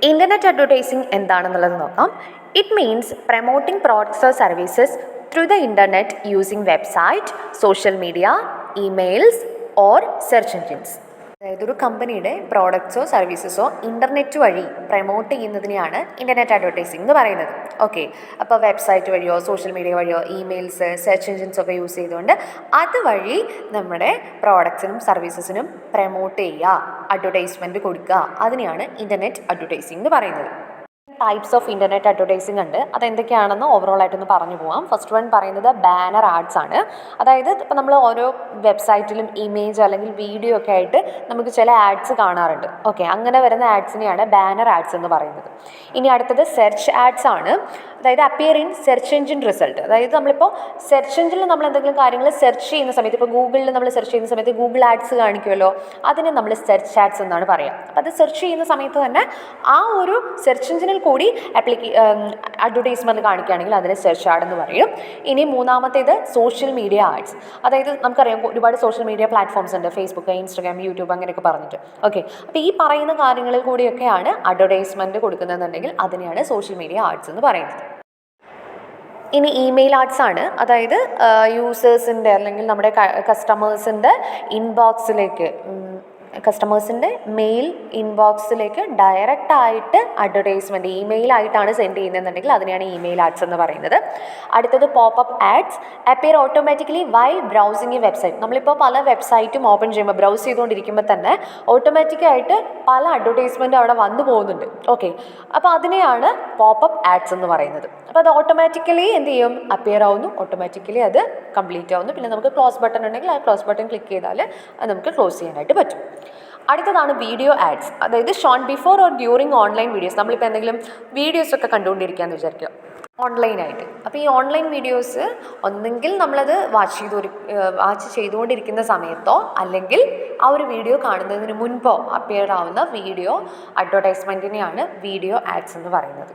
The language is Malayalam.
ഇൻ്റർനെറ്റ് അഡ്വർടൈസിംഗ് എന്താണെന്നുള്ളത് നോക്കാം. It means promoting products or services through the internet using website, social media, emails or search engines. അതായത് ഒരു കമ്പനിയുടെ പ്രോഡക്ട്സോ സർവീസസോ ഇൻ്റർനെറ്റ് വഴി പ്രൊമോട്ട് ചെയ്യുന്നതിനെയാണ് ഇൻ്റർനെറ്റ് അഡ്വർടൈസിംഗ് എന്ന് പറയുന്നത്. ഓക്കെ, അപ്പോൾ വെബ്സൈറ്റ് വഴിയോ സോഷ്യൽ മീഡിയ വഴിയോ ഇമെയിൽസ്, സെർച്ച് എൻജിൻസ് ഒക്കെ യൂസ് ചെയ്തുകൊണ്ട് അതുവഴി നമ്മുടെ പ്രോഡക്ട്സിനും സർവീസസിനും പ്രൊമോട്ട് ചെയ്യുക, അഡ്വർടൈസ്മെൻറ്റ് കൊടുക്കുക, അതിനെയാണ് ഇൻ്റർനെറ്റ് അഡ്വർടൈസിംഗ് എന്ന് പറയുന്നത്. ടൈപ്സ് ഓഫ് ഇൻ്റർനെറ്റ് അഡ്വർടൈസിംഗ് ഉണ്ട്. അതെന്തൊക്കെയാണെന്ന് ഓവറോൾ ആയിട്ടൊന്ന് പറഞ്ഞു പോകാം. ഫസ്റ്റ് വൺ പറയുന്നത് ബാനർ ആഡ്സ് ആണ്. അതായത് ഇപ്പോൾ നമ്മൾ ഓരോ വെബ്സൈറ്റിലും ഇമേജ് അല്ലെങ്കിൽ വീഡിയോ ഒക്കെ ആയിട്ട് നമുക്ക് ചില ആഡ്സ് കാണാറുണ്ട്. ഓക്കെ, അങ്ങനെ വരുന്ന ആഡ്സിനെയാണ് ബാനർ ആഡ്സ് എന്ന് പറയുന്നത്. ഇനി അടുത്തത് സെർച്ച് ആഡ്സ് ആണ്. അതായത് appear in search engine result. അതായത് നമ്മളിപ്പോൾ സെർച്ച് എൻജിനിൽ നമ്മൾ എന്തെങ്കിലും കാര്യങ്ങൾ സെർച്ച് ചെയ്യുന്ന സമയത്ത്, ഇപ്പോൾ ഗൂഗിളിൽ നമ്മൾ സെർച്ച് ചെയ്യുന്ന സമയത്ത് ഗൂഗിൾ ആഡ്സ് കാണിക്കുമല്ലോ, അതിനെ നമ്മൾ സെർച്ച് ആഡ്സ് എന്നാണ് പറയുക. അപ്പോൾ അത് സെർച്ച് ചെയ്യുന്ന സമയത്ത് തന്നെ ആ ഒരു സെർച്ച് എൻജിനിൽ കൂടി അഡ്വർടൈസ്മെൻറ്റ് കാണിക്കുകയാണെങ്കിൽ അതിനെ സെർച്ച് ആഡ് എന്ന് പറയും. ഇനി മൂന്നാമത്തേത് സോഷ്യൽ മീഡിയ ആഡ്സ്. അതായത് നമുക്കറിയാം ഒരുപാട് സോഷ്യൽ മീഡിയ പ്ലാറ്റ്ഫോംസ് ഉണ്ട്, ഫേസ്ബുക്ക്, ഇൻസ്റ്റാഗ്രാം, യൂട്യൂബ് അങ്ങനെയൊക്കെ പറഞ്ഞിട്ട്. ഓക്കെ, അപ്പോൾ ഈ പറയുന്ന കാര്യങ്ങളിൽ കൂടിയൊക്കെയാണ് അഡ്വർടൈസ്മെൻറ്റ് കൊടുക്കുന്നതെന്നുണ്ടെങ്കിൽ അതിനെയാണ് സോഷ്യൽ മീഡിയ ആഡ്സ് എന്ന് പറയുന്നത്. ഇനി ഇമെയിൽ ആഡ്സ് ആണ്. അതായത് യൂസേഴ്സിൻ്റെ അല്ലെങ്കിൽ നമ്മുടെ കസ്റ്റമേഴ്സിൻ്റെ മെയിൽ ഇൻബോക്സിലേക്ക് ഡയറക്റ്റായിട്ട് അഡ്വർടൈസ്മെൻറ്റ് ഇമെയിലായിട്ടാണ് സെൻഡ് ചെയ്യുന്നതെന്നുണ്ടെങ്കിൽ അതിനെയാണ് ഇമെയിൽ ആഡ്സ് എന്ന് പറയുന്നത്. അടുത്തത് popup ads appear automatically while browsing website. നമ്മളിപ്പോൾ പല വെബ്സൈറ്റും ഓപ്പൺ ചെയ്യുമ്പോൾ ബ്രൗസ് ചെയ്തുകൊണ്ടിരിക്കുമ്പോൾ തന്നെ ഓട്ടോമാറ്റിക്കായിട്ട് പല അഡ്വർടൈസ്മെൻറ്റും അവിടെ വന്നു പോകുന്നുണ്ട്. ഓക്കെ, അപ്പോൾ അതിനെയാണ് പോപ്പപ്പ് ആഡ്സ് എന്ന് പറയുന്നത്. അപ്പോൾ അത് ഓട്ടോമാറ്റിക്കലി എന്ത് ചെയ്യും, അപ്പിയർ ആവുന്നു, ഓട്ടോമാറ്റിക്കലി അത് കംപ്ലീറ്റ് ആവുന്നു. പിന്നെ നമുക്ക് ക്ലോസ് ബട്ടൺ ഉണ്ടെങ്കിൽ ആ ക്ലോസ് ബട്ടൺ ക്ലിക്ക് ചെയ്താൽ അത് നമുക്ക് ക്ലോസ് ചെയ്യാനായിട്ട് പറ്റും. അടുത്തതാണ് വീഡിയോ ആഡ്സ്. അതായത് shown before or during online videos. നമ്മളിപ്പോൾ എന്തെങ്കിലും വീഡിയോസൊക്കെ കണ്ടുകൊണ്ടിരിക്കുകയെന്ന് വിചാരിക്കുക ഓൺലൈനായിട്ട്. അപ്പോൾ ഈ ഓൺലൈൻ വീഡിയോസ് ഒന്നെങ്കിൽ നമ്മളത് വാച്ച് ചെയ്തുകൊണ്ടിരിക്കുന്ന സമയത്തോ അല്ലെങ്കിൽ ആ ഒരു വീഡിയോ കാണുന്നതിന് മുൻപോ അപ്പിയർ ആവുന്ന വീഡിയോ അഡ്വർടൈസ്മെൻറ്റിനെയാണ് വീഡിയോ ആഡ്സ് എന്ന് പറയുന്നത്.